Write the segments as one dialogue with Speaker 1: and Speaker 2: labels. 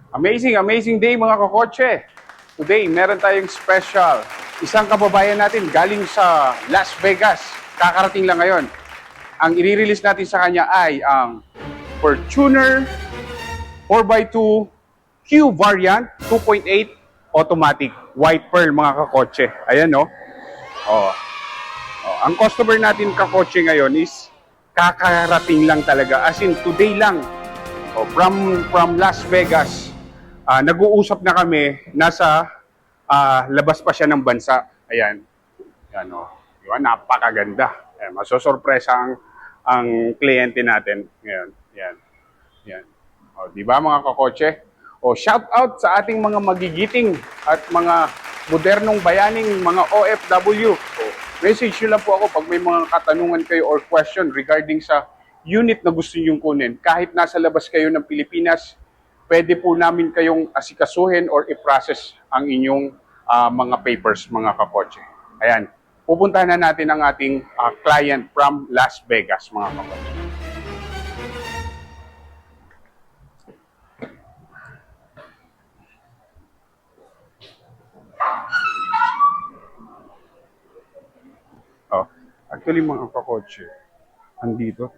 Speaker 1: Amazing day mga kakotse. Today, meron tayong special. Isang kababayan natin galing sa Las Vegas. Kakarating lang ngayon. Ang i-release natin sa kanya ay ang Fortuner 4x2 Q variant 2.8 automatic white pearl mga kakotse. Ayan no. Oh. Ang customer natin kakotse ngayon is kakarating lang talaga. As in today lang. From Las Vegas. Nag-uusap na kami, nasa labas pa siya ng bansa. Ayan. Yan, oh. Diba? Napakaganda. Ayan, masosorpresa ang kliyente natin. Ngayon. Yan. Yan. O, diba mga kakotse? O, shout out sa ating mga magigiting at mga modernong bayaning mga OFW. O, message nyo lang po ako pag may mga katanungan kayo or question regarding sa unit na gusto nyo kunin. Kahit nasa labas kayo ng Pilipinas, pwede po namin kayong asikasuhin or i-process ang inyong mga papers, mga kakotse. Ayan, pupuntahan na natin ang ating client from Las Vegas, mga kakotse. Oh, actually mga kakotse, andito,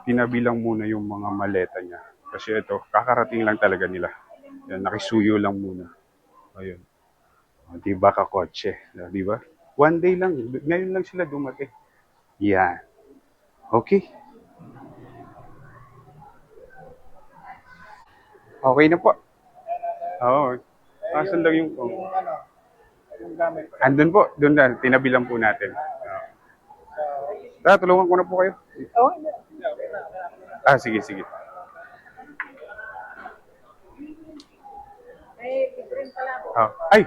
Speaker 1: tinabilang muna yung mga maleta niya. Kasi ito, kakarating lang talaga nila. Yan, nakisuyo lang muna. Ayun. O, diba kakotse? Diba? One day lang. Ngayon lang sila dumating. Yan. Okay. Okay na po. Oo. Asan lang yung...
Speaker 2: Yung gamit.
Speaker 1: Andun po. Doon na. Tinabi lang po natin. Tara, tulungan ko na po kayo.
Speaker 2: Oh,
Speaker 1: Sige, sige. Ay!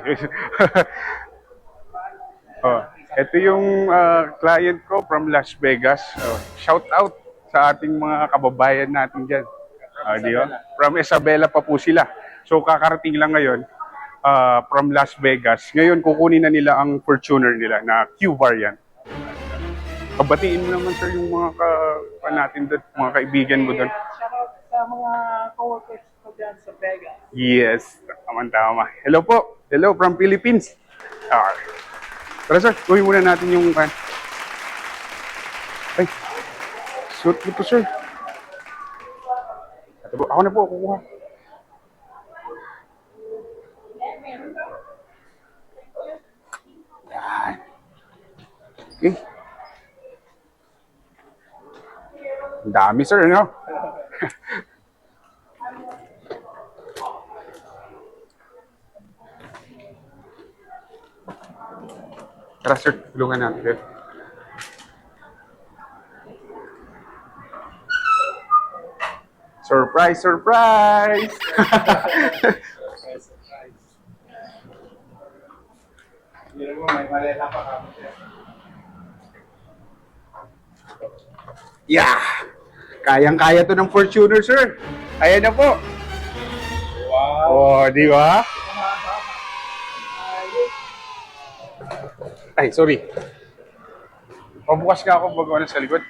Speaker 1: Ito yung client ko from Las Vegas. Shout out sa ating mga kababayan natin dyan. Di ba? From Isabela pa po sila. So kakarating lang ngayon from Las Vegas. Ngayon kukunin na nila ang Fortuner nila na Q variant. Kabatiin mo naman sir yung mga natin doon, mga kaibigan mo doon.
Speaker 2: shoutout sa mga coworkers ko dyan sa Vegas.
Speaker 1: Yes, tama. Hello po. Hello from Philippines. Tara sir, gawin muna natin yung... Ay, suit mo to sir. Ako na po, kukuha. Yan. Okay. Ang dami sir, no? Tara sir, tulungan natin. Surprise, surprise!
Speaker 2: Hindi mo, may malala pa kami.
Speaker 1: Yeah! Kayang-kaya to ng Fortuner, sir. Ayan na po.
Speaker 2: Wow!
Speaker 1: Oh, di ba? Ay, sorry. Pabukas ka ako bago sa likod.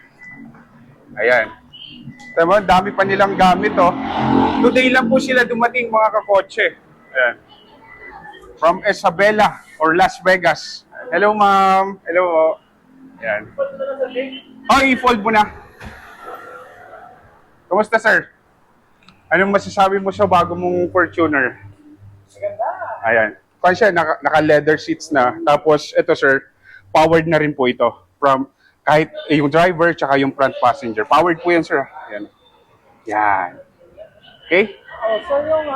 Speaker 1: Ayan. Tama, dami pa nilang gamit, oh. Today lang po sila dumating, mga kakotse. Ayan. From Isabela or Las Vegas. Hello, ma'am. Hello. Ayan. Oh, i-fold mo na. Kumusta, sir? Anong masasabi mo sa bago mong Fortuner?
Speaker 2: Maganda!
Speaker 1: Ayan. Kung siya, naka-leather seats na. Tapos, ito sir, powered na rin po ito. From kahit yung driver, tsaka yung front passenger. Powered po yan, sir. Ayan. Yan. Okay?
Speaker 2: Oh, so yung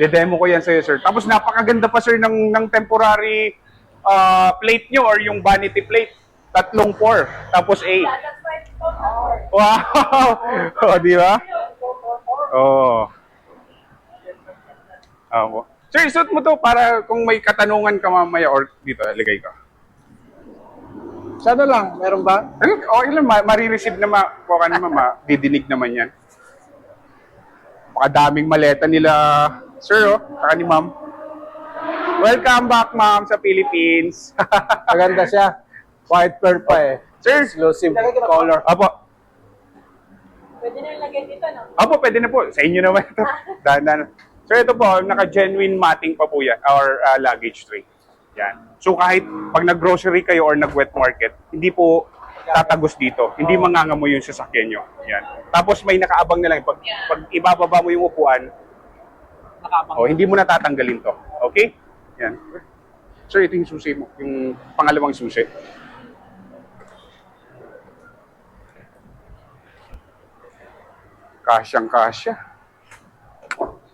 Speaker 1: De-demo ko yan sa'yo, sir. Tapos, napakaganda pa, sir, ng temporary plate nyo or yung vanity plate. 3-4. Tapos, A. Wow! O, di ba? Oo. Sir, isuot mo to para kung may katanungan ka mamaya or dito, ligay ka.
Speaker 2: sana lang, meron ba?
Speaker 1: Okay lang, marireceive na kuha naman, didinig naman yan. Pakadaming maleta nila, sir, saka ni ma'am. Welcome back, ma'am, sa Philippines.
Speaker 2: Maganda siya. White pearl pa eh.
Speaker 1: Sir,
Speaker 2: Exclusive color.
Speaker 1: Apo.
Speaker 3: Pwede na ilagay dito, no?
Speaker 1: Opo, pwede na po. Sa inyo naman ito. Dahan-dahan. So ito po, naka-genuine matting pa po yan, or luggage tray. Yan. So kahit pag nag-grocery kayo or nag-wet market, hindi po tatagos dito. Hindi mangangamoy yung sasakyan nyo. Yan. Tapos may nakaabang na lang. Pag ibababa mo yung upuan, hindi mo na tatanggalin to. Okay? Yan. Sir, ito yung susi mo. Yung pangalawang susi. Kasyang-kasya.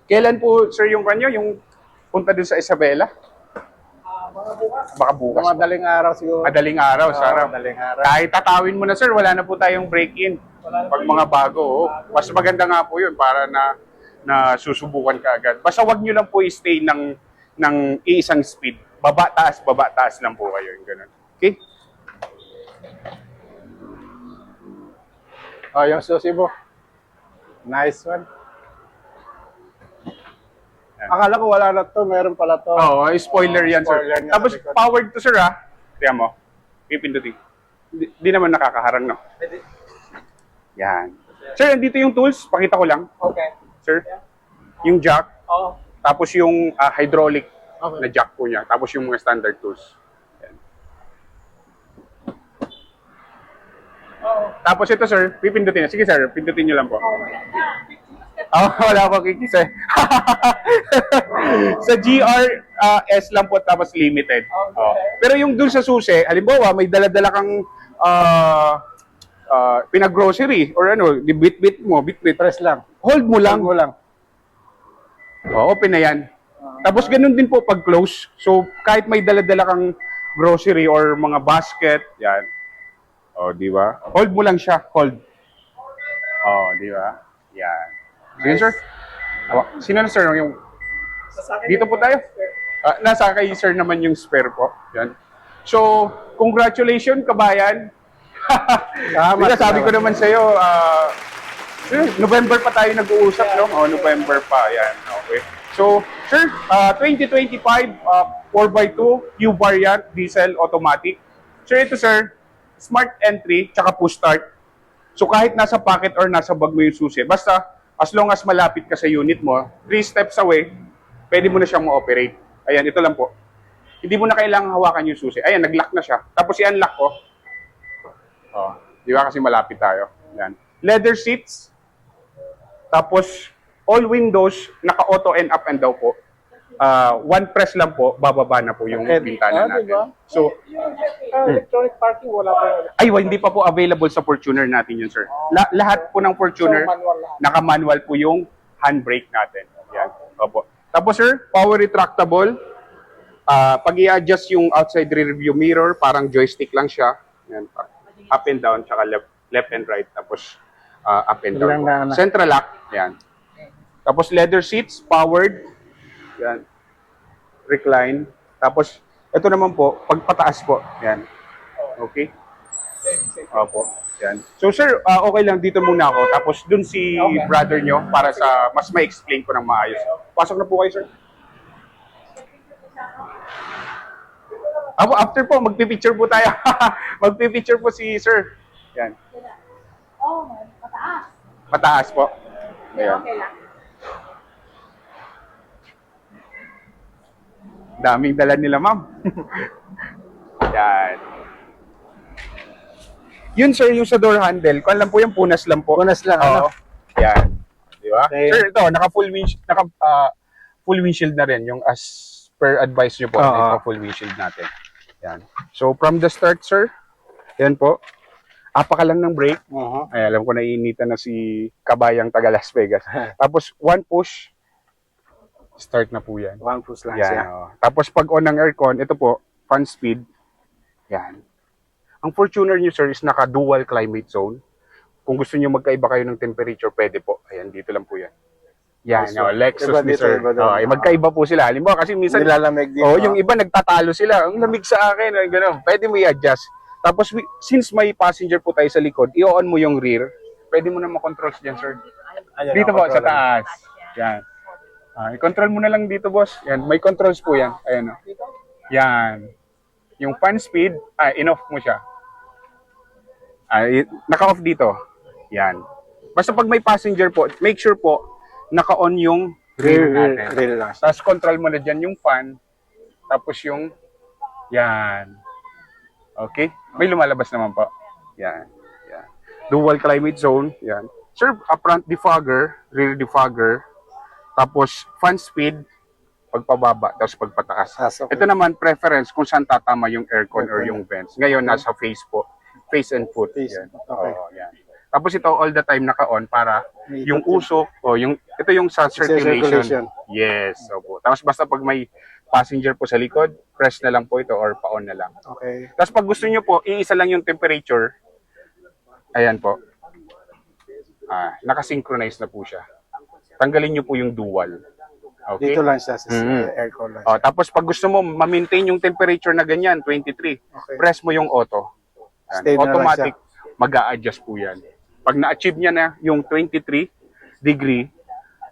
Speaker 1: Kailan po, sir, yung kanyo? Yung punta din sa Isabela?
Speaker 2: Mga bukas.
Speaker 1: Baka bukas.
Speaker 2: Mga daling araw siguro.
Speaker 1: Madaling araw, sarap.
Speaker 2: Madaling araw.
Speaker 1: Kahit tatawin mo na, sir, wala na po tayong break-in. Pag mga bago, mas maganda nga po yun para na susubukan ka agad. Basta wag nyo lang po i-stay ng iisang speed. Baba, taas lang po kayo. Yung ganun. Okay?
Speaker 2: Oh, yung susi mo. Nice one. Akala ko wala na to, meron pala to.
Speaker 1: Oo, spoiler yan, sir.
Speaker 2: Spoiler niya
Speaker 1: Tapos
Speaker 2: sa likod.
Speaker 1: powered to, sir, ha? Tiyan mo. Pipindutin. Di naman nakakaharang, no? Yan. Sir, andito yung tools. Pakita ko lang,
Speaker 2: Okay.
Speaker 1: sir. Yung jack.
Speaker 2: Oh.
Speaker 1: Tapos yung hydraulic
Speaker 2: Okay.
Speaker 1: na jack po niya. Tapos yung mga standard tools. Yan.
Speaker 2: Oh.
Speaker 1: Tapos ito, sir, pipindutin na. Sige, sir, pindutin niyo lang po. Wala pa kikis eh. Sa GRS lang po, tapos limited. Oh. Pero yung dun sa susi, halimbawa, may dala-dala kang pinag-grocery or ano, bit-bit mo, bit-bit.
Speaker 2: Press lang.
Speaker 1: Hold mo lang.
Speaker 2: Lang. lang.
Speaker 1: Open na yan. Tapos ganun din po pag close. So kahit may dala-dala kang grocery or mga basket, yan. Oh, di ba? Hold mo lang siya, hold. Oh, di ba? Yan. Sige, sir. Sino na, sir? Yung dito po tayo. Nasa kay sir naman yung spare po. Yan. So, congratulations, kabayan. Diba, sabi ko naman sa'yo, November pa tayo nag-uusap, no? November pa, yan. Okay. So, sir, 2025, 4x2, Q variant, diesel, automatic. Sir, ito, sir, smart entry, tsaka push start. So, kahit nasa pocket or nasa bag mo yung susi, basta, as long as malapit ka sa unit mo, 3 steps away, pwede mo na siyang ma-operate. Ayan, ito lang po. Hindi mo na kailangang hawakan yung susi. Ayan, nag-lock na siya. Tapos i-unlock ko. Oh, di ba kasi malapit tayo. Ayan. Leather seats. Tapos, all windows, naka-auto and up and down po. One press lang po, bababa na po yung bintana natin.
Speaker 2: Diba?
Speaker 1: So,
Speaker 2: Electronic parking, wala pa.
Speaker 1: hindi pa po available sa Fortuner natin yun, sir. Lahat po ng Fortuner,
Speaker 2: So, manual lahat.
Speaker 1: naka-manual po yung handbrake natin. Yan. Opo. Tapos, sir, power retractable. Pag i-adjust yung outside rear view mirror, parang joystick lang siya. Yan. Up and down, tsaka left and right. Tapos, up and down. Po. Central lock. Yan. Tapos, leather seats, powered. Yan. Recline. Tapos, ito naman po, pagpataas po. Yan. Okay? Opo. Yan. So, sir, okay lang dito muna ako. Tapos, dun si brother nyo para sa mas ma-explain ko ng maayos. Pasok na po kayo, sir. After po, magpipicture po tayo. Magpipicture po si sir. Yan.
Speaker 3: Oh, mataas.
Speaker 1: Mataas po. Ayan.
Speaker 3: Okay lang.
Speaker 1: Daming dala nila, ma'am. Yan. Yun, sir, yung sa door handle. Kung alam po yung punas lang po.
Speaker 2: Punas lang, ano?
Speaker 1: Oo. Yan. Di ba?
Speaker 2: Okay.
Speaker 1: Sir, ito, full windshield na rin. Yung as per advice nyo po, ito, full windshield natin. Yan. So, from the start, sir, yan po. Apa ka lang ng brake. Ay, alam ko naiinitan na si kabayang taga Las Vegas. Tapos, one push, start na po yan.
Speaker 2: One push lang
Speaker 1: Yan,
Speaker 2: siya.
Speaker 1: Tapos pag on ng aircon, ito po, fan speed. Yan. Ang Fortuner nyo, sir, is naka-dual climate zone. Kung gusto nyo magkaiba kayo ng temperature, pwede po. Ayan, dito lang po yan. Yan, Lexus
Speaker 2: Iba
Speaker 1: ni
Speaker 2: dito,
Speaker 1: sir.
Speaker 2: iba doon.
Speaker 1: Magkaiba po sila. Halimbawa, kasi minsan,
Speaker 2: Nilalamig din.
Speaker 1: yung iba nagtatalo sila. Ang lamig sa akin, gano'n. Pwede mo i-adjust. Tapos, since may passenger po tayo sa likod, i-on mo yung rear. Pwede mo na makontrol dyan, sir.
Speaker 2: Ayan,
Speaker 1: Dito po, sa
Speaker 2: control.
Speaker 1: taas. Yan. I-control mo na lang dito, boss. Yan, may controls po yan. Ayan, o. Yan. Yung fan speed, in-off mo siya. Naka-off dito. Yan. Basta pag may passenger po, make sure po, naka-on yung rear natin.
Speaker 4: Real lang.
Speaker 1: Tapos control mo na dyan yung fan. Tapos yung, yan. Okay? May lumalabas naman po. Yan. Yan. Dual climate zone. Yan. Sir, front defogger, rear defogger. Tapos fan speed, pagpababa, tapos pagpataas.
Speaker 4: Okay.
Speaker 1: Ito naman, preference kung saan tatama yung aircon or yung vents. Ngayon, nasa face po. Face and foot.
Speaker 4: Face.
Speaker 1: Yan.
Speaker 4: Okay.
Speaker 1: Oo, yan. Tapos ito, all the time naka-on para
Speaker 4: May
Speaker 1: yung
Speaker 4: ikot yun.
Speaker 1: usok, ito yung sa circulation.
Speaker 4: circulation.
Speaker 1: Yes, opo. Tapos basta pag may passenger po sa likod, press na lang po ito or pa-on na lang.
Speaker 4: Okay.
Speaker 1: Tapos pag gusto nyo po, iisa lang yung temperature. Ayan po. Nakasynchronize na po siya. Tanggalin nyo po yung dual. Okay?
Speaker 4: Dito lang siya sa
Speaker 1: Mhm.
Speaker 4: aircon lang.
Speaker 1: Tapos pag gusto mo ma-maintain yung temperature na ganyan, 23,
Speaker 4: Okay.
Speaker 1: press mo yung auto. Yan.
Speaker 4: Stay na lang
Speaker 1: Automatic, mag-a-adjust po yan. Pag na-achieve niya na yung 23 degree,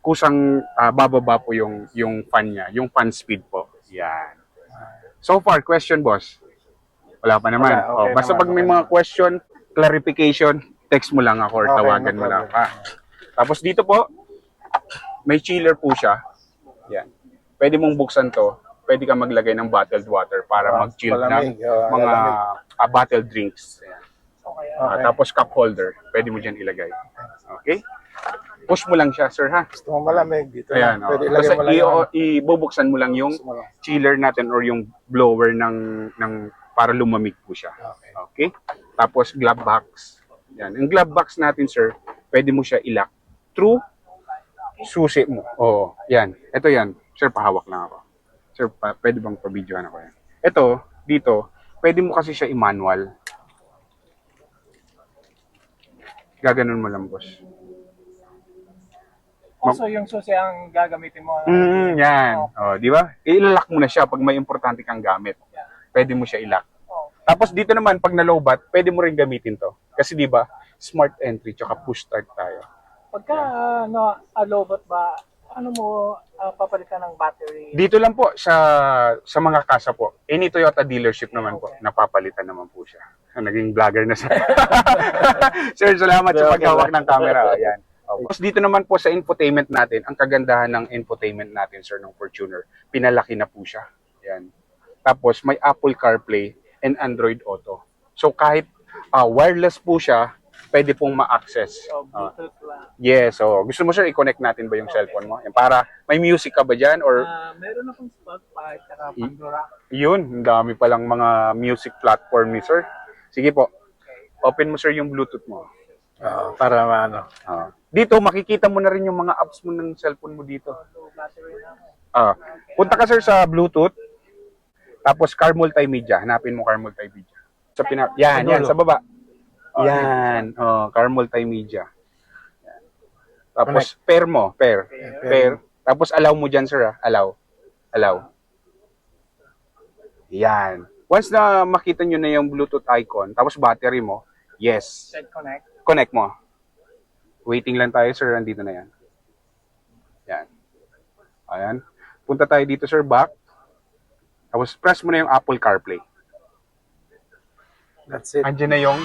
Speaker 1: kusang bababa po yung fan niya, yung fan speed po. Yan. So far, question boss? Wala pa naman.
Speaker 4: Wala, okay
Speaker 1: Basta
Speaker 4: naman,
Speaker 1: pag may
Speaker 4: okay
Speaker 1: mga question, clarification, text mo lang ako or
Speaker 4: Okay,
Speaker 1: tawagan
Speaker 4: no
Speaker 1: mo lang.
Speaker 4: problem.
Speaker 1: Tapos dito po, may chiller po siya. Yan. Pwede mong buksan to. Pwede ka maglagay ng bottled water para mag-chill ng
Speaker 4: malamig.
Speaker 1: mga bottled drinks. Yan.
Speaker 4: Okay.
Speaker 1: Tapos cup holder, pwede mo dyan ilagay. Okay? Push mo lang siya, sir, ha?
Speaker 4: Gusto mo malamig dito.
Speaker 1: Ayan,
Speaker 4: Lang. Pwede
Speaker 1: oh.
Speaker 4: ilagay
Speaker 1: Basta
Speaker 4: mo lang yung
Speaker 1: ibubuksan mo lang yung
Speaker 4: gusto mo lang.
Speaker 1: chiller natin or yung blower ng para lumamig po siya.
Speaker 4: Okay.
Speaker 1: Okay? Tapos glove box. Yan. Yung glove box natin, sir, pwede mo siya ilak through susi mo. Oo, yan. Ito yan. Sir, pahawak lang ako. Sir, pwede bang pa-videohan ako yan? Ito, dito, pwede mo kasi siya i-manual. Gaganon mo lang, boss.
Speaker 2: Also, yung susi ang gagamitin mo.
Speaker 1: Yan. Oh, di ba? Ilalak mo na siya pag may importante kang gamit. Pwede mo siya ilak.
Speaker 2: Oh.
Speaker 1: Tapos dito naman, pag na-lowbat, pwede mo rin gamitin to. Kasi di ba, smart entry tsaka push start tayo.
Speaker 2: Pagka lowbat ba, ano mo papalitan ng battery?
Speaker 1: Dito lang po sa mga kasa po. Any Toyota dealership naman po, napapalitan naman po siya. Naging vlogger na siya. Sir, salamat sa paghawak ng camera. Ayan. Tapos dito naman po sa infotainment natin, ang kagandahan ng infotainment natin, sir, ng Fortuner, pinalaki na po siya. Ayan. Tapos may Apple CarPlay and Android Auto. So kahit wireless po siya, pwede pong ma-access.
Speaker 2: So, Bluetooth lang.
Speaker 1: Yes, so gusto mo, sir, i-connect natin ba yung cellphone mo? Yan, para may music ka ba dyan or
Speaker 2: Meron akong Spotify at Pandora.
Speaker 1: yun, ang dami palang mga music platform ni sir. Sige po, open mo, sir, yung Bluetooth mo.
Speaker 4: para maano.
Speaker 1: Dito, makikita mo na rin yung mga apps mo ng cellphone mo dito.
Speaker 2: So, battery na.
Speaker 1: Punta ka, sir, sa Bluetooth, tapos car multimedia. Hanapin mo car multimedia. Yan, sa baba. Yan, car multimedia. Yan. Tapos, pair mo, pair. Tapos, allow mo dyan, sir, allow. Yan. Once na makita nyo na yung Bluetooth icon, tapos battery mo, yes.
Speaker 2: Set connect.
Speaker 1: Connect mo. Waiting lang tayo, sir. Andito na yan. Yan. Ayan. Punta tayo dito, sir, back. Tapos, press mo na yung Apple CarPlay.
Speaker 4: That's it.
Speaker 1: Andiyan na yung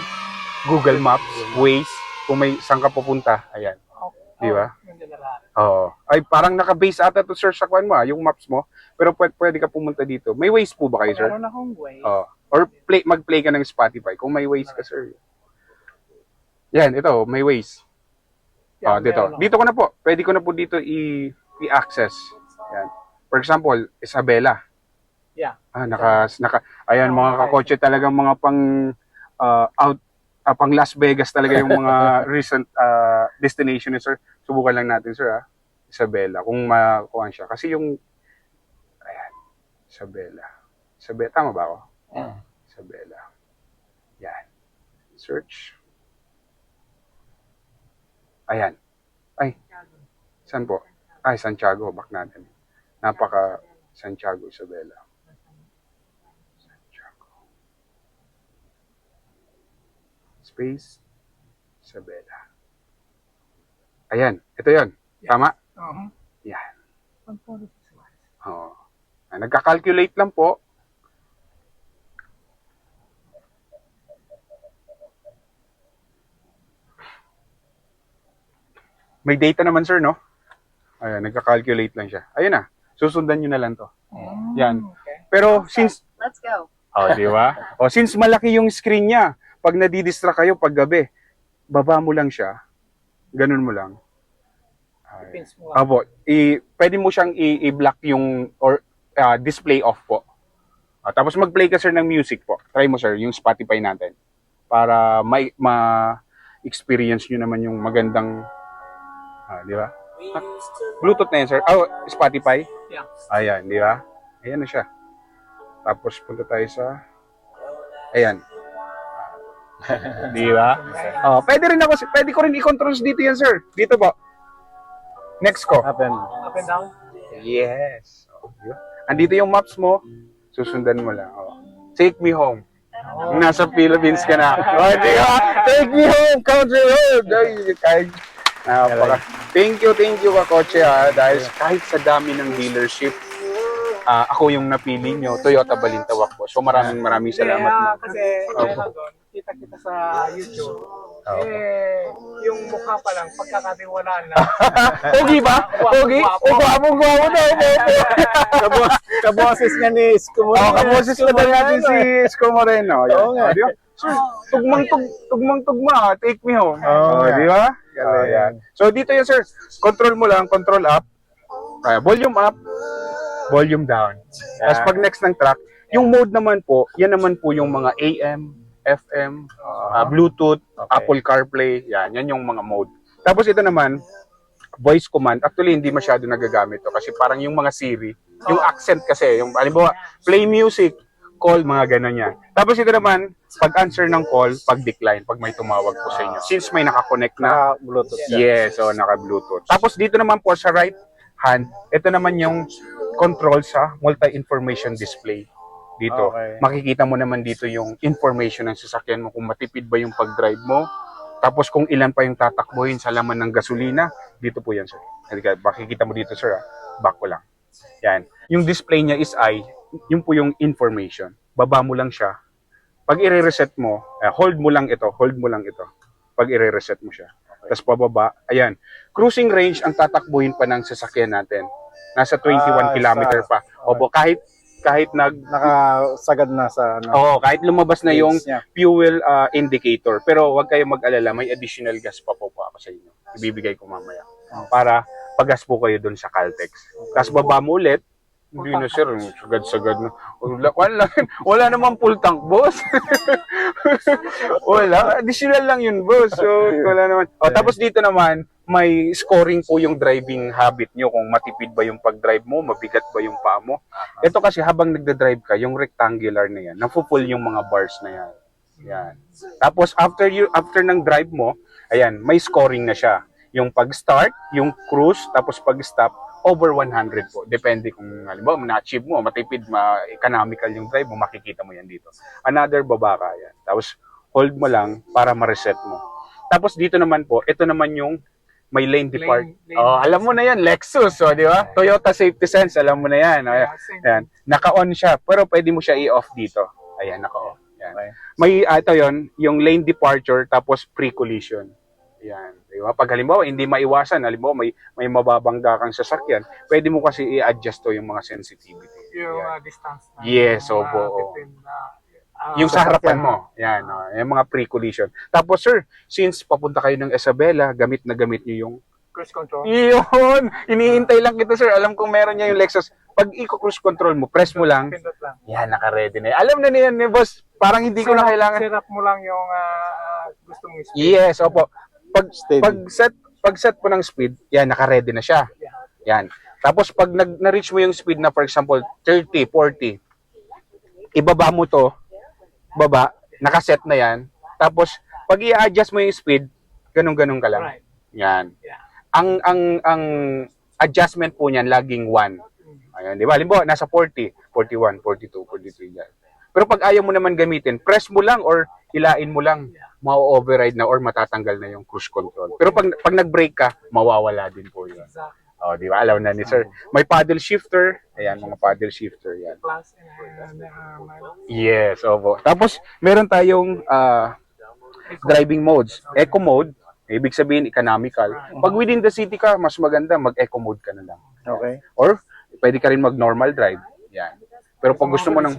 Speaker 1: Google Maps, Waze, kung may saan ka pupunta. Ayan. Di ba?
Speaker 2: Nandiyan na lahat.
Speaker 1: Oo. Ay, parang naka-base ata to, sir, sa kwan mo, yung maps mo. Pero pwede ka pumunta dito. May Waze po ba kayo, sir?
Speaker 2: Meron akong way.
Speaker 1: Or mag-play ka ng Spotify kung may Waze ka, sir. Yan, ito, may Waze. Dito.
Speaker 2: meron ako.
Speaker 1: Dito ko na po. Pwede ko na po dito i-access. Yan. For example, Isabela.
Speaker 2: Yeah.
Speaker 1: Ayan, mga kakotse talagang mga pang Las Vegas talaga yung mga recent destination ni sir. Subukan lang natin, sir, Isabela. Kung makuha siya. Kasi yung, ayan, Isabela. Tama ba ako? Isabela. Yan. Search. Ayan. Ay. Saan po? Ay, Santiago. Back natin. Santiago, Isabela. Santiago. Space. Isabela. Ayan. Ito yon. Tama? Yan. Oo. Nagka-calculate lang po. May data naman, sir, no? Ayan, nagka-calculate lang siya. Ayun na. Susundan nyo na lang to. Yan.
Speaker 2: Okay.
Speaker 1: Pero since...
Speaker 3: Let's go.
Speaker 1: Oh, di ba? Oh, since malaki yung screen niya, pag nadidistract kayo pag gabi, baba mo lang siya. Ganun mo lang.
Speaker 2: Pins mo lang.
Speaker 1: Apo, pwede mo siyang i-block yung or display off po. Tapos mag-play ka, sir, ng music po. Try mo, sir, yung Spotify natin. Para ma-experience nyo naman yung magandang, di ba? Bluetooth na yan, sir. Oh, Spotify?
Speaker 2: Yeah.
Speaker 1: Ayan, di ba? Ayan na siya. Tapos punta tayo sa, ayan. Di ba? Oh, pwede ko rin i-control dito yan, sir. Dito po. Next ko.
Speaker 4: Up and
Speaker 2: Up and down.
Speaker 1: Yes. Oh, di ba? Andito yung maps mo. Susundan mo lang. Oh. Take me home. Nasa Philippines ka na. Oh, di ba? Take me home, country road. Ay, kahit, Thank you, Kakotse, dahil kahit sa dami ng dealership, ako yung napili nyo, Toyota Balintawak po. So maraming salamat.
Speaker 2: Kaya kasi, doon, kita sa YouTube. Yung mukha pa lang, pagkakatiwalaan na.
Speaker 1: Pogi ba? Pogi? Gwapong daw.
Speaker 4: kaboses nga ni Isko Moreno.
Speaker 1: Kaboses na daw natin si Isko Moreno.
Speaker 4: Oo nga.
Speaker 1: Di ba? Sir, tugmang-tugma, take me home.
Speaker 4: Oo nga.
Speaker 1: Di ba?
Speaker 4: Galing.
Speaker 1: So dito yun, sir. Control mo lang, control up. Volume up, volume down. Tapos pag next ng track, yung mode naman po, yan naman po yung mga AM, FM, Bluetooth, Apple CarPlay, yan yung mga mode. Tapos ito naman, voice command. Actually, hindi masyado nagagamit to kasi parang yung mga Siri, yung accent kasi, yung halimbawa, play music, call, mga gano'n yan. Tapos ito naman, pag-answer ng call, pag-decline, pag may tumawag po sa inyo. Since may nakakonect na,
Speaker 4: Bluetooth.
Speaker 1: yes, so naka-Bluetooth. Tapos dito naman po sa right hand, ito naman yung control sa multi-information display. Dito,
Speaker 4: Okay.
Speaker 1: makikita mo naman dito yung information ng sasakyan mo, kung matipid ba yung pag-drive mo. Tapos kung ilan pa yung tatakbuhin sa laman ng gasolina, dito po yan, sir. Makikita mo dito, sir. Back ko lang. Yan. Yung display niya is I, yun po yung information. Baba mo lang siya. Pag i-reset mo, hold mo lang ito. Pag i-reset mo siya. Tapos pababa, ayan. Cruising range ang tatakbuhin pa ng sasakyan natin. Nasa 21 kilometer pa. Opo, kahit
Speaker 4: Nakasagad na sa
Speaker 1: kahit lumabas na yung
Speaker 4: Gauge niya.
Speaker 1: fuel indicator. Pero huwag kayong mag-alala, may additional gas pa po ako sa inyo. Ibibigay ko mamaya. Para pag-gas po kayo doon sa Caltex. Tapos baba mo ulit, hindi na, sir, sagad-sagad na. Wala namang full tank, boss. Wala, additional lang yun, boss. So, wala naman. Tapos dito naman, may scoring po yung driving habit nyo, kung matipid ba yung pag-drive mo, mabigat ba yung paa mo. Ito kasi habang nagda-drive ka, yung rectangular na yan, nafu-full yung mga bars na yan. Yan. Tapos after ng drive mo, ayan, may scoring na siya. Yung pag-start, yung cruise, tapos pag-stop, over 100 po. Depende kung halimbawa na-achieve mo, matipid, economical yung drive mo, makikita mo yan dito. Another baba ka yan. Tapos hold mo lang para ma-reset mo. Tapos dito naman po, ito naman yung may lane depart. Alam mo na yan, Lexus, di ba? Toyota Safety Sense, alam mo na yan. Ayan. Naka-on siya, pero pwede mo siya i-off dito. Ayan, naka-off. Yan. May ito yon, yung lane departure tapos pre-collision. Yan, di ba? Pag halimbawa hindi maiwasan, halimbawa may mababangga kang sasakyan, pwede mo kasi i-adjust to yung mga sensitivity.
Speaker 2: Yung
Speaker 1: Yan.
Speaker 2: distance na.
Speaker 1: Yes, opo. Yung sa harapan mo. Yan, yung mga pre-collision. Tapos sir, since papunta kayo ng Isabela, gamit niyo yung
Speaker 2: Cruise control.
Speaker 1: Yun! Iniintay lang kita, sir. Alam kong meron niya yung Lexus. Pag i-cruise control mo, press mo lang.
Speaker 2: Pindot lang.
Speaker 1: Yan, naka-ready na. Alam na niyan, boss. Parang hindi ko na kailangan.
Speaker 2: Sirap mo lang yung gusto mong speed.
Speaker 1: Yes, opo.
Speaker 4: Steady.
Speaker 1: Pag set po ng speed, yan, naka-ready na siya. Yan. Tapos pag na-reach mo yung speed na, for example, 30, 40, ibaba mo to, baba, naka-set na yan. Tapos, pag i-adjust mo yung speed, ganun-ganun ka lang.
Speaker 2: Right.
Speaker 1: Yan.
Speaker 2: Yeah.
Speaker 1: Ang adjustment po niyan laging 1. Ayun, di ba? Halimbawa, nasa 40, 41, 42, 43 yan. Pero pag ayaw mo naman gamitin, press mo lang or hilain mo lang, ma-override na or matatanggal na yung cruise control. Pero pag nag-brake ka, mawawala din po yun.
Speaker 2: Exactly.
Speaker 1: Di ba? Alam na ni sir. May paddle shifter. Ayan, mga paddle shifter yan.
Speaker 2: Plus and
Speaker 1: Yes, opo. Tapos, meron tayong driving modes. Eco mode, Ibig sabihin, economical. Pag within the city ka, mas maganda, mag-eco mode ka na lang.
Speaker 4: Okay.
Speaker 1: Or, pwede ka rin mag-normal drive. Yan. Pero pag gusto mo ng,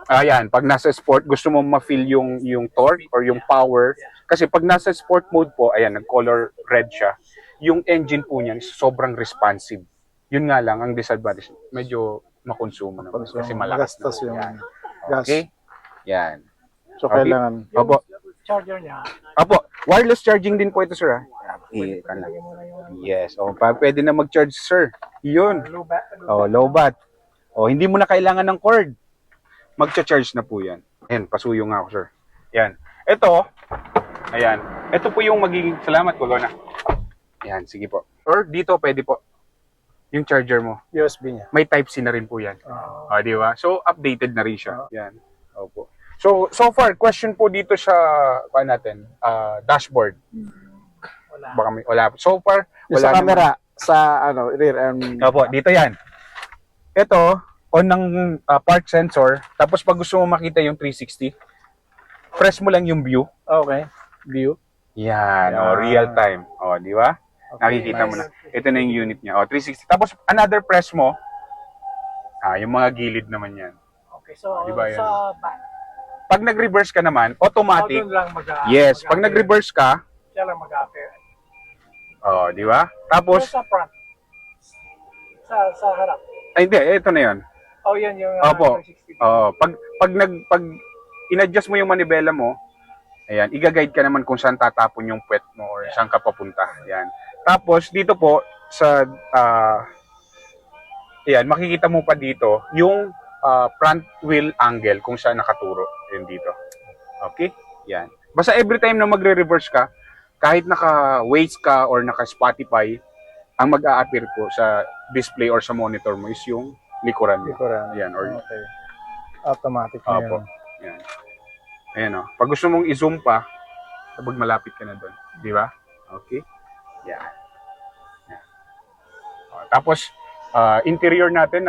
Speaker 1: ayan, pag nasa sport, gusto mo ma-feel yung torque or yung power. Kasi pag nasa sport mode po, ayan, nag-color red siya. Yung engine po niyan, sobrang responsive. Yun nga lang, ang disadvantage, medyo makonsumo naman. Kasi malakas na.
Speaker 4: Magastos yung
Speaker 1: Yan.
Speaker 4: gas.
Speaker 1: Okay? Yan.
Speaker 4: So,
Speaker 1: Okay.
Speaker 4: kailangan.
Speaker 1: Opo.
Speaker 2: Charger niya.
Speaker 1: Opo. Wireless charging din po ito, sir.
Speaker 2: Lagyan mo na yung
Speaker 1: Yes. O, pwede na mag-charge, sir. Yun.
Speaker 2: low bat.
Speaker 1: Oh, low bat. Oh, hindi mo na kailangan ng cord. Magcha-charge na po 'yan. Ayan, pasuyo nga ako, sir. Yan. Ito, ayan. Ito po yung magiging salamat ko, na. Yan, sige po. Or dito pwede po. Yung charger mo.
Speaker 4: USB niya.
Speaker 1: May Type-C na rin po 'yan. Ah, di ba? So updated na rin siya. Yan. Opo. So far, question po dito sa natin, dashboard.
Speaker 2: Wala.
Speaker 1: Baka wala. So far,
Speaker 4: Yung
Speaker 1: wala
Speaker 4: sa
Speaker 1: naman.
Speaker 4: camera, sa rear end.
Speaker 1: Opo, dito yan. Ito, on ng park sensor. Tapos pag gusto mo makita yung 360, press mo lang yung view.
Speaker 4: Okay. View.
Speaker 1: Yan,
Speaker 4: Yeah.
Speaker 1: real time. Di ba? Nakikita mo na. Ito na yung unit niya. 360. Tapos another press mo, yung mga gilid naman yan.
Speaker 2: Okay, so
Speaker 1: Diba yan?
Speaker 2: sa back.
Speaker 1: Pag nag-reverse ka naman, automatic.
Speaker 2: Doon lang
Speaker 1: Yes, pag nag-reverse ka,
Speaker 2: siya lang mag-appear.
Speaker 1: di ba?
Speaker 2: So,
Speaker 1: Tapos,
Speaker 2: sa front. Sa harap.
Speaker 1: ay hindi, ito na yon.
Speaker 2: Oh, yan yung
Speaker 1: Opo.
Speaker 2: 360.
Speaker 1: Pag in-adjust mo yung manibela mo, ayan, i-guide ka naman kung saan tatapon yung puwet mo or saan ka papunta. Ayan. Tapos dito po sa ayan, makikita mo pa dito yung front wheel angle kung saan nakaturo. Ayan dito. Okay? Yan. Basta every time na magre-reverse ka, kahit naka-Waze ka or naka-Spotify, ang mag-a-appear po sa display or sa monitor mo is yung likuran mo.
Speaker 4: Likuran.
Speaker 1: Ayan, or
Speaker 4: Okay. Automatic na
Speaker 1: Opo.
Speaker 4: yun.
Speaker 1: Yan. Ayan o. Pag gusto mong i-zoom pa, sabag malapit ka na doon. Di ba? Okay? Yan. Yan. Tapos, interior natin,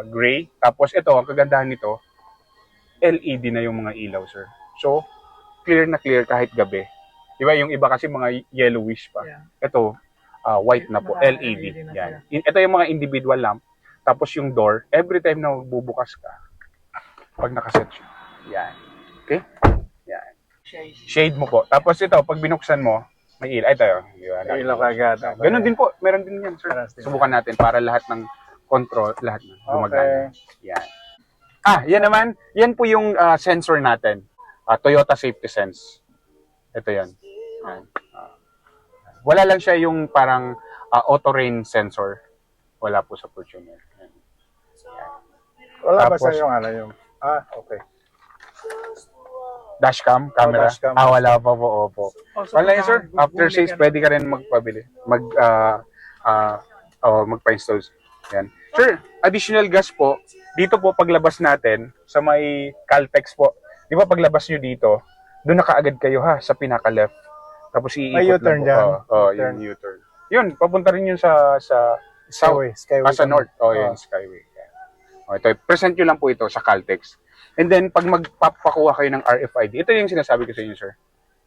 Speaker 1: gray. Tapos ito, ang kagandahan nito, LED na yung mga ilaw, sir. So, clear na clear kahit gabi. Di ba? Yung iba kasi mga yellowish pa.
Speaker 2: Yeah.
Speaker 1: Ito, white na po.
Speaker 2: Mga
Speaker 1: LED.
Speaker 2: LED na
Speaker 1: Yan. Ito yung mga individual lamp. Tapos yung door, every time na bubukas ka, pag nakaset siya. Yan. Okay? Yan. Shade mo po. Tapos ito, pag binuksan mo, may ilaw. Ay, tayo.
Speaker 4: Ilaw kagad.
Speaker 1: Ganun din po. Meron din yan, sir.
Speaker 4: Parehas din.
Speaker 1: Subukan natin para lahat ng control, lahat na gumagana.
Speaker 4: Okay.
Speaker 1: Yan. Yan naman. Yan po yung sensor natin. Toyota Safety Sense. Ito yan. Yan. Wala lang siya yung parang auto rain sensor. Wala po sa Fortuner. Yan.
Speaker 4: Wala ba
Speaker 1: Tapos-
Speaker 4: sa yung yung... okay.
Speaker 1: Dashcam, camera.
Speaker 4: dashcam.
Speaker 1: Wala pa po. Opo.
Speaker 2: Also,
Speaker 1: Wala yun, sir. After
Speaker 2: bumili
Speaker 1: sales,
Speaker 2: ka na-
Speaker 1: pwede ka rin magpabili. Magpa-install. Yan. Sir, additional gas po. Dito po, paglabas natin, sa may Caltex po. Di ba paglabas nyo dito, doon na kaagad kayo ha, sa pinaka-left. Tapos
Speaker 4: May
Speaker 1: iikot
Speaker 4: U-turn
Speaker 1: lang po.
Speaker 4: dyan.
Speaker 1: Yung U-turn. Yun, papunta rin yun sa south.
Speaker 4: Skyway.
Speaker 1: Sa north. Yun, Skyway. Yan. Ito, present nyo lang po ito sa Caltex. And then, pag magpapakuha kayo ng RFID, ito yung sinasabi ko sa inyo, sir.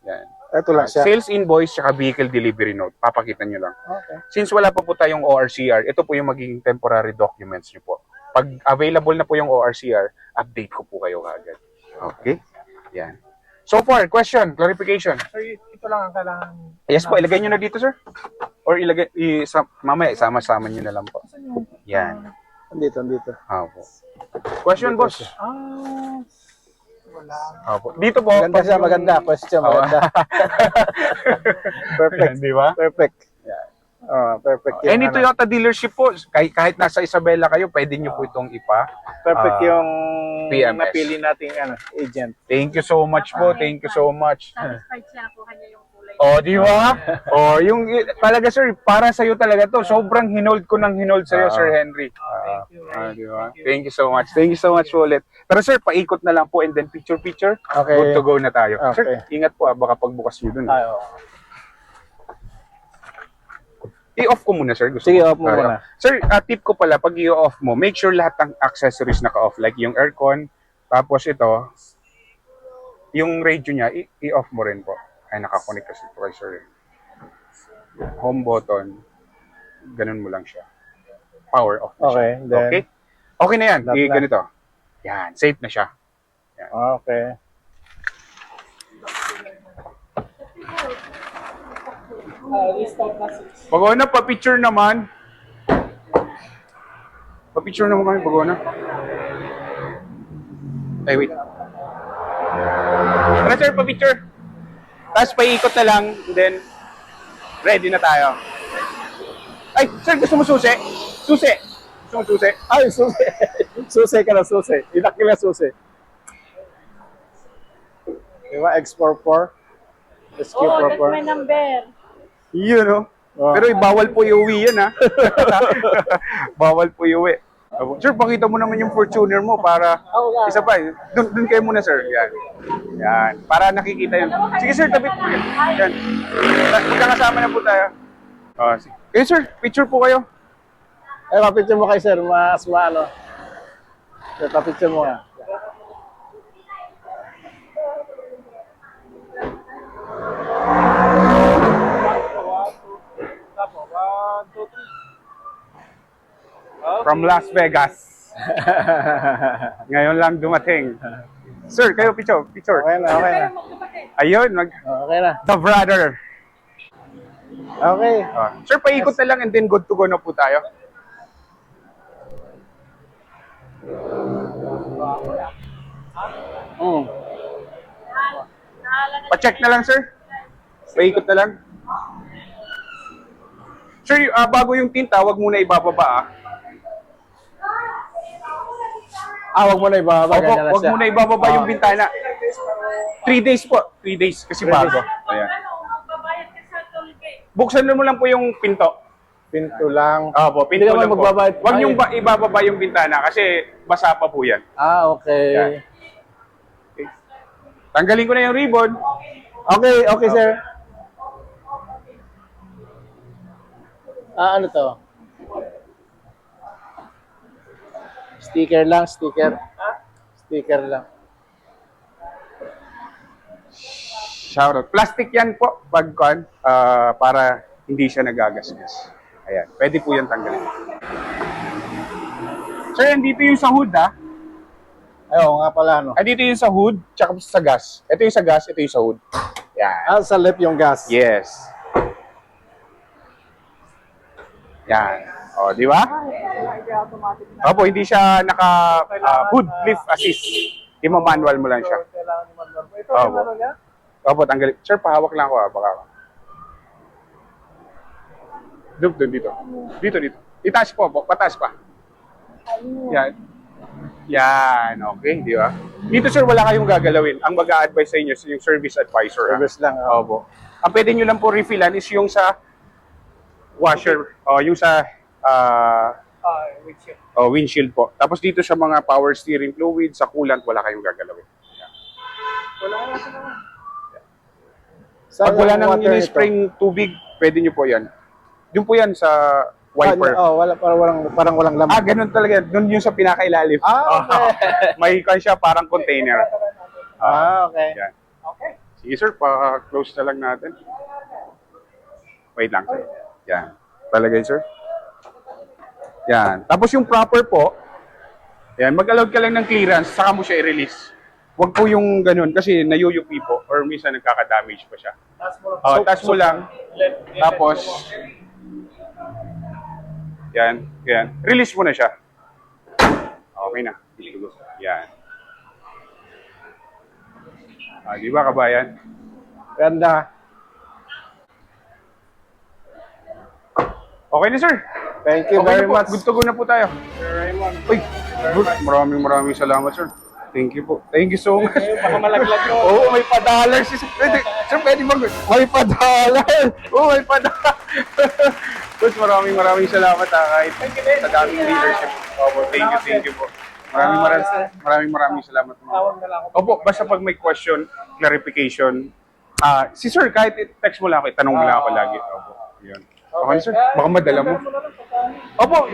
Speaker 1: Yan.
Speaker 4: Ito lang siya.
Speaker 1: Sales invoice tsaka vehicle delivery note. Papakita nyo lang.
Speaker 4: Okay.
Speaker 1: Since wala pa po tayong ORCR, ito po yung magiging temporary documents nyo po. Pag available na po yung ORCR, update ko po kayo kaagad. Okay? Yan. So far, question, clarification.
Speaker 2: So, ito lang ang kailangan.
Speaker 1: Yes po, ilagay nyo na dito, sir. Or ilagay, mamaya, isama-sama nyo na lang po. Yan.
Speaker 4: Andito.
Speaker 1: Opo. Question, boss.
Speaker 2: Wala.
Speaker 1: Opo. Dito po.
Speaker 4: Maganda
Speaker 1: pag
Speaker 4: siya,
Speaker 1: yung-
Speaker 4: maganda. Question, maganda. Perfect.
Speaker 1: Di ba?
Speaker 4: Perfect. Perfect yung
Speaker 1: Any Toyota dealership po, kahit nasa Isabela kayo, pwede nyo po itong
Speaker 4: Perfect yung
Speaker 1: PMS.
Speaker 4: napili nating agent.
Speaker 1: Thank you so much po. Thank you so much.
Speaker 3: Satisfied siya ako kanya yung kulay.
Speaker 1: Di ba? Yung talaga, sir, para sa'yo talaga to. Sobrang hinold ko ng hinold sa'yo, Sir Henry.
Speaker 2: Thank you.
Speaker 1: Di ba? Thank you so much. Thank you so much po ulit. Pero sir, paikot na lang po and then picture.
Speaker 4: Okay.
Speaker 1: Good to go na tayo.
Speaker 4: Okay.
Speaker 1: Sir, ingat po baka pagbukas nyo dun. I-off ko muna, sir. Gusto
Speaker 4: Sige,
Speaker 1: mo?
Speaker 4: off mo muna.
Speaker 1: Sir, tip ko pala, pag i-off mo, make sure lahat ng accessories naka-off. Like yung aircon, tapos ito, yung radio niya, i-off mo rin po. Ay, nakakonect kasi ito kay sir. Home button. Ganun mo lang siya. Power off na siya.
Speaker 4: Okay, then.
Speaker 1: Okay? Okay na yan.
Speaker 4: Lahat na.
Speaker 1: Ganito. Yan. Safe na siya.
Speaker 4: Okay.
Speaker 2: Restart na 6.
Speaker 1: Bagona, pa-picture naman. Pa-picture naman kami, Bagona. Ay, wait. Tara, sir, pa-picture. Tapos paikot na lang, then ready na tayo. Ay, sir, gusto mo susi? Susi. Gusto mo susi?
Speaker 4: Ay, susi. Susi ka na, susi. Inakil na susi. Diba, X44?
Speaker 3: that's my number.
Speaker 1: Yun, no?
Speaker 4: Oh.
Speaker 1: Pero bawal po iuwi yan, ha? Bawal po iuwi. Sir, pakita mo naman yung Fortuner mo para isa pa. Doon kayo muna, sir. Yan. Yan. Para nakikita yun. Sige, sir, tabi po yan. Yan. Magkakasama na po tayo. Sige. Okay, sir, picture po kayo.
Speaker 4: Eh, papicture mo kay sir. Mas maano. Sir, papicture mo nga.
Speaker 1: From Las Vegas. Ngayon lang dumating. Sir, kayo picture. Picture.
Speaker 4: Okay na, okay na.
Speaker 1: Ayun,
Speaker 4: Okay na.
Speaker 1: The Brother.
Speaker 4: Okay.
Speaker 1: Sir, paikot na lang and then good to go na po tayo. Pa-check na lang, sir. Paikot na lang. Sir, bago yung tinta, wag muna ibababa,
Speaker 4: Wag mo na ibababa.
Speaker 1: Opo,
Speaker 4: ganyan na
Speaker 1: wag
Speaker 4: siya.
Speaker 1: muna ibababa yung bintana. 3 days po. 3 days kasi bago. Ayan.
Speaker 3: Magbabayad ka sa toll gate.
Speaker 1: Buksan mo lang po yung pinto.
Speaker 4: Pinto lang.
Speaker 1: Opo, pinto
Speaker 4: Hindi naman
Speaker 1: lang po.
Speaker 4: magbabayad.
Speaker 1: Wag yung
Speaker 4: Ay.
Speaker 1: ibababa yung bintana kasi basa pa po yan.
Speaker 4: Okay.
Speaker 1: Yan. Okay. Tanggalin ko na yung ribbon.
Speaker 4: Okay, okay, sir. Ano to? Sticker lang, sticker. Sticker lang.
Speaker 1: Shoutout. Plastic yan po para hindi siya nagagasgas. Ayan. Pwede po yan tanggalin. Sir, andito yung sa hood, ha?
Speaker 4: Ay, oo nga pala, no?
Speaker 1: Andito yung sa hood, tsaka sa gas. Ito yung sa gas, ito yung sa hood. Yan.
Speaker 4: Sa left yung gas.
Speaker 1: Yes. Yan. O, di ba? Opo, hindi siya hood lift assist. Manual mo lang siya.
Speaker 2: Ito,
Speaker 1: Opo.
Speaker 2: yung ano niya?
Speaker 1: Opo, tanggalin. Sir, pahawak lang ako, baka. Doon, dito. Dito. Itaas po, pataas pa. Yan. Yan, okay, di ba? Dito, sir, wala kayong gagalawin. Ang mag-a-advise sa inyo is yung service advisor.
Speaker 4: Service lang.
Speaker 1: Opo. Ang pwede nyo lang po refillan is yung sa washer, o yung sa
Speaker 2: Windshield.
Speaker 1: windshield po. Tapos dito sa mga power steering fluid, sa coolant, wala kayong gagalawin.
Speaker 2: Wala na sa naman.
Speaker 4: Saan
Speaker 1: Pag wala
Speaker 4: yung
Speaker 1: nang
Speaker 4: water nito?
Speaker 1: ini-spring tubig, pwede nyo po yan. Yung po yan sa wiper.
Speaker 4: Wala, parang walang laman.
Speaker 1: Ganun talaga. Doon yung sa pinakailalim.
Speaker 4: Okay.
Speaker 1: May kan siya parang container.
Speaker 4: Okay.
Speaker 1: Yan.
Speaker 2: Okay.
Speaker 1: Sige sir, pa-close na lang natin. Wait lang sir. Yan. Palagay sir. Yan. Tapos yung proper po, yan, mag-allowed ka lang ng clearance, saka mo siya i-release. Huwag po yung ganun kasi nayuyupi po or minsan nagkaka-damage pa siya. Taas mo lang. Tapos, yan. Release mo na siya. Okay na. Yan. Di ba kabayan?
Speaker 4: Ganda.
Speaker 1: Okay na sir.
Speaker 4: Thank you
Speaker 1: Okay
Speaker 4: very
Speaker 1: na po.
Speaker 4: much.
Speaker 1: Good to go na po tayo.
Speaker 4: Raymond.
Speaker 1: Uy, good. Maraming salamat sir. Thank you po. Thank you so much.
Speaker 2: Baka malaglag mo.
Speaker 1: Oo, may pa-dollar si sir. Pwede ba? May pa-dollar. Oo, may pa-dollar. Good, maraming salamat kahit sa daming leadership. Opo, thank you po. Maraming salamat.
Speaker 2: Tawag na lang ako.
Speaker 1: Opo, basta pag may question, clarification, si sir, kahit text mo lang ako, itanong mo lang ako lagi. Opo, yun. Okay, sir. Baka madala mo. Opo,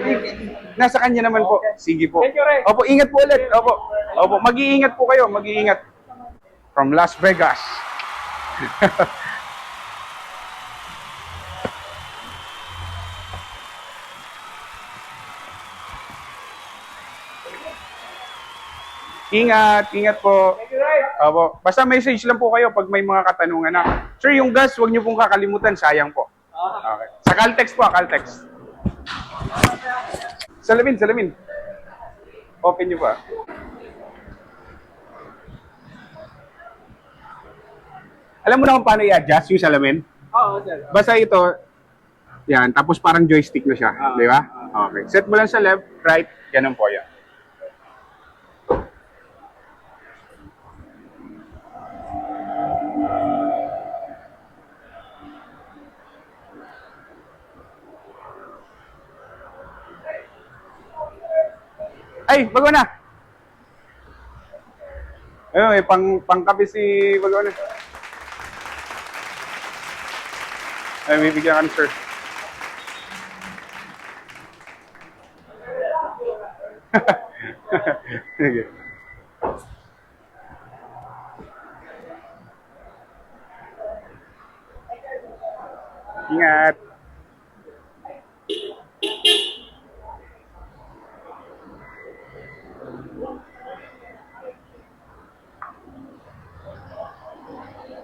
Speaker 1: nasa kanya naman po. Sige po.
Speaker 2: Thank you, Ray.
Speaker 1: Opo, ingat po ulit. Opo, mag-iingat po kayo. Mag-iingat. From Las Vegas. Ingat, ingat po. Opo. Basta message lang po kayo pag may mga katanungan na. Sir, yung gas, huwag niyo pong kakalimutan, sayang po. Okay. Sa Caltex po, Caltex. Salamin, salamin. Open niyo pa. Alam mo na kung paano i-adjust yung salamin?
Speaker 2: Oo, sir.
Speaker 1: Basta ito, yan, tapos parang joystick na siya, di ba? Okay. Set mo lang sa left, right, ganun po yan. Ay, bago na! Ayun, may pangkape si bago na. Ay, may bigyan ka ni sir. Sige. Ingat.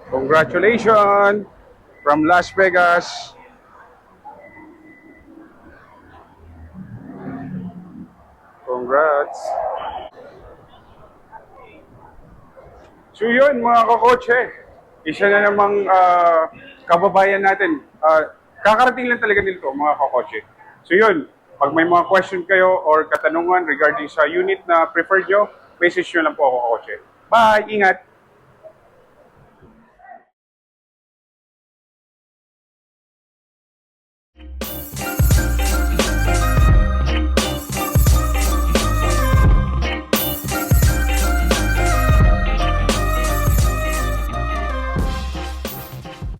Speaker 1: Congratulations from Las Vegas. Congrats. So yun mga kakotse, isa na namang kababayan natin. Kakarating lang talaga nito mga kakotse. So yun, pag may mga question kayo or katanungan regarding sa unit na preferred nyo, message nyo lang po ako kakotse. Bye! Ingat!